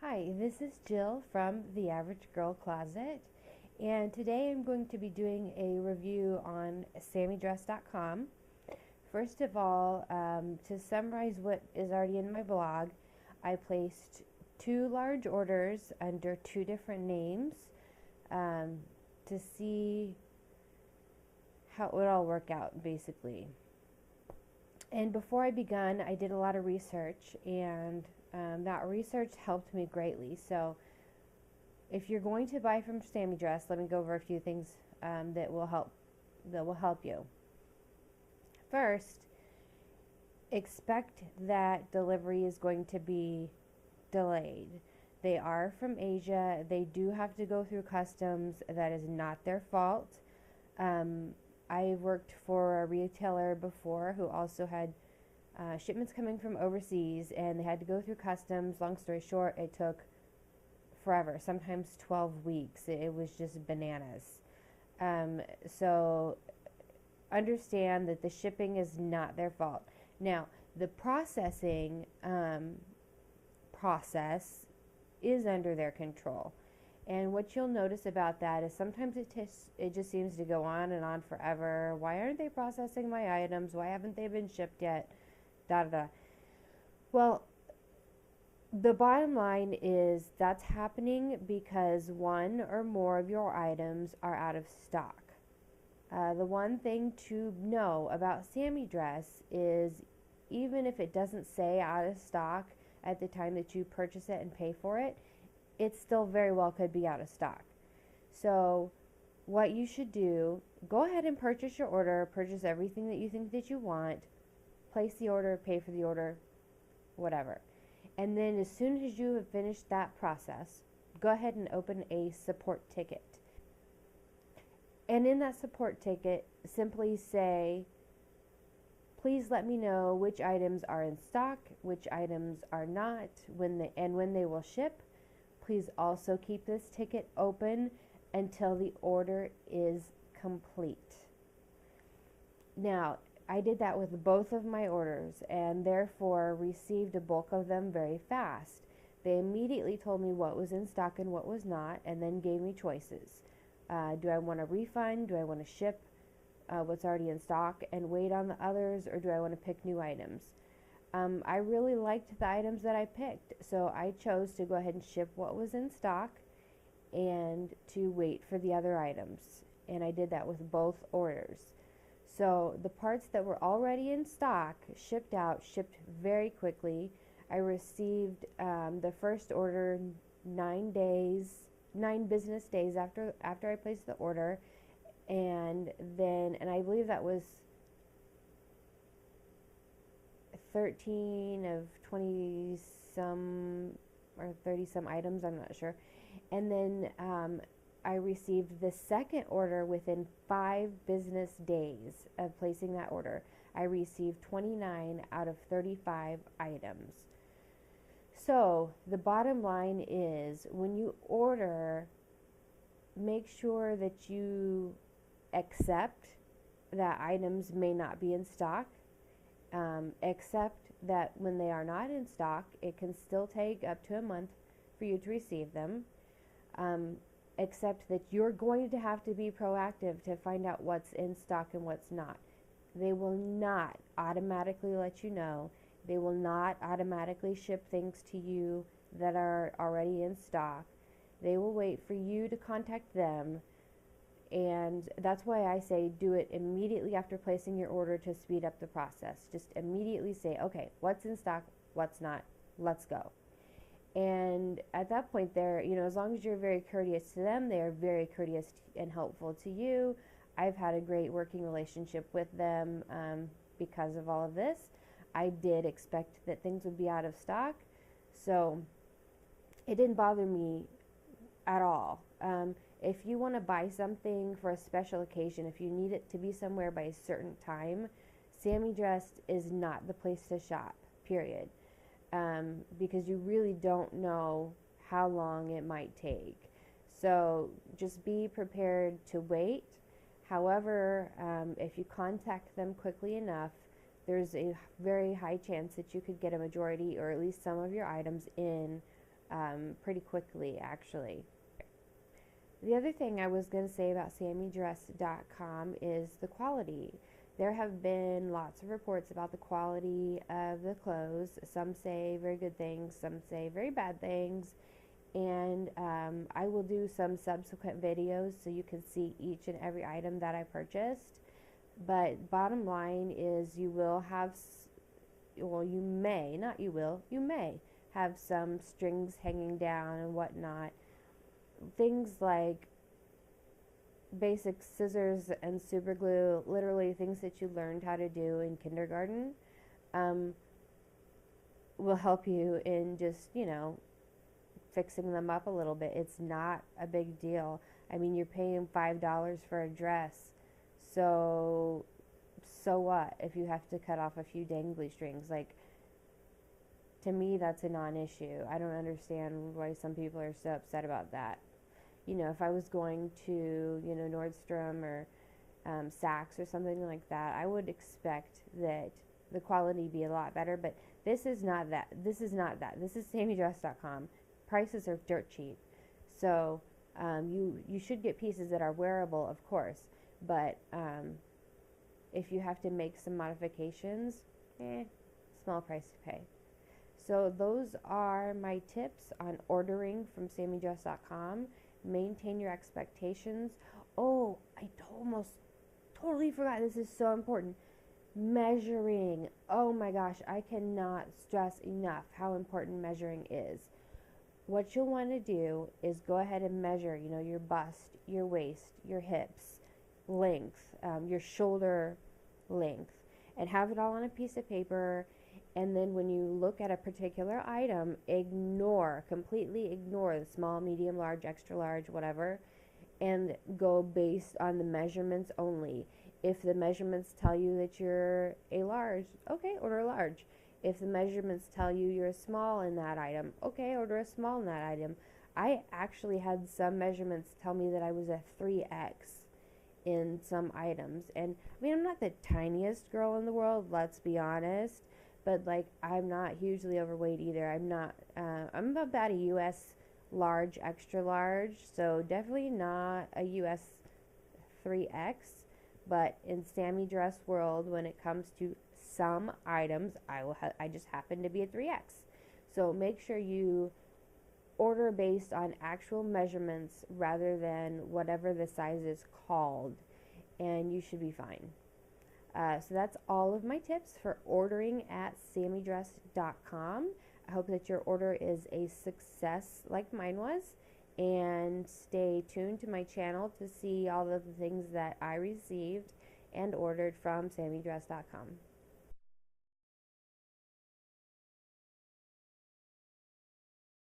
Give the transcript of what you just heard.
Hi, this is Jill from The Average Girl Closet, and today I'm going to be doing a review on SammyDress.com. First of all, to summarize what is already in my blog, I placed two large orders under two different names um, to see how it would all work out, basically. And before I begun, I did a lot of research, and that research helped me greatly. So, if you're going to buy from Sammy Dress, let me go over a few things that will help you. First, expect that delivery is going to be delayed. They are from Asia. They do have to go through customs. That is not their fault. Um, I worked for a retailer before who also had shipments coming from overseas, and they had to go through customs. Long story short, it took forever, sometimes 12 weeks. It was just bananas. So understand that the shipping is not their fault. Now, the processing process is under their control. And what you'll notice about that is sometimes it just seems to go on and on forever. Why aren't they processing my items? Why haven't they been shipped yet? Da da da. Well, the bottom line is that's happening because one or more of your items are out of stock. The one thing to know about Sammy Dress is even if it doesn't say out of stock at the time that you purchase it and pay for it, it still very well could be out of stock. So what you should do, go ahead and purchase your order, purchase everything that you think that you want, place the order, pay for the order, whatever. And then as soon as you have finished that process, go ahead and open a support ticket. And in that support ticket, simply say, please let me know which items are in stock, which items are not, when they will ship. Please also keep this ticket open until the order is complete. Now, I did that with both of my orders and therefore received a bulk of them very fast. They immediately told me what was in stock and what was not, and then gave me choices. Do I want a refund? Do I want to ship what's already in stock and wait on the others, or do I want to pick new items? I really liked the items that I picked, so I chose to go ahead and ship what was in stock and to wait for the other items. And I did that with both orders. So the parts that were already in stock shipped out, shipped very quickly. I received the first order 9 business days after I placed the order, and I believe that was 13 of 20 some or 30 some items, I'm not sure. And then I received the second order within 5 business days of placing that order. I received 29 out of 35 items. So the bottom line is when you order, make sure that you accept that items may not be in stock. Accept that when they are not in stock, it can still take up to a month for you to receive them. Accept that you're going to have to be proactive to find out what's in stock and what's not. They will not automatically let you know. They will not automatically ship things to you that are already in stock. They will wait for you to contact them. And that's why I say do it immediately after placing your order to speed up the process. Just immediately say, okay, what's in stock, what's not, let's go. And at that point, as long as you're very courteous to them, they are very courteous and helpful to you. I've had a great working relationship with them because of all of this. I did expect that things would be out of stock, so it didn't bother me at all. If you want to buy something for a special occasion, if you need it to be somewhere by a certain time, Sammy Dress is not the place to shop, period. Because you really don't know how long it might take. So just be prepared to wait. However, if you contact them quickly enough, there's a very high chance that you could get a majority or at least some of your items in pretty quickly, actually. The other thing I was going to say about SammyDress.com is the quality. There have been lots of reports about the quality of the clothes. Some say very good things, some say very bad things. And I will do some subsequent videos so you can see each and every item that I purchased. But bottom line is you will have, well, you may, not you will, you may have some strings hanging down and whatnot. Things like basic scissors and super glue, literally things that you learned how to do in kindergarten, will help you in just, fixing them up a little bit. It's not a big deal. I mean, you're paying $5 for a dress, so what if you have to cut off a few dangly strings? Like, to me, that's a non-issue. I don't understand why some people are so upset about that. If I was going to, Nordstrom or Saks or something like that, I would expect that the quality be a lot better. But this is not that. This is not that. This is SammyDress.com. Prices are dirt cheap, so you should get pieces that are wearable, of course. But if you have to make some modifications, small price to pay. So those are my tips on ordering from SammyDress.com. Maintain your expectations. Oh, I almost totally forgot. This is so important. Measuring. Oh my gosh, I cannot stress enough how important measuring is. What you'll want to do is go ahead and measure, your bust, your waist, your hips, length, your shoulder length, and have it all on a piece of paper. And then when you look at a particular item, completely ignore the small, medium, large, extra large, whatever, and go based on the measurements only. If the measurements tell you that you're a large, okay, order a large. If the measurements tell you you're a small in that item, okay, order a small in that item. I actually had some measurements tell me that I was a 3X in some items. And I mean, I'm not the tiniest girl in the world, let's be honest. But I'm not hugely overweight either. I'm about a US large, extra large, so definitely not a US 3X. But in Sammy Dress world, when it comes to some items, I just happen to be a 3X. So make sure you order based on actual measurements rather than whatever the size is called, and you should be fine. So that's all of my tips for ordering at SammyDress.com. I hope that your order is a success like mine was, and stay tuned to my channel to see all of the things that I received and ordered from SammyDress.com.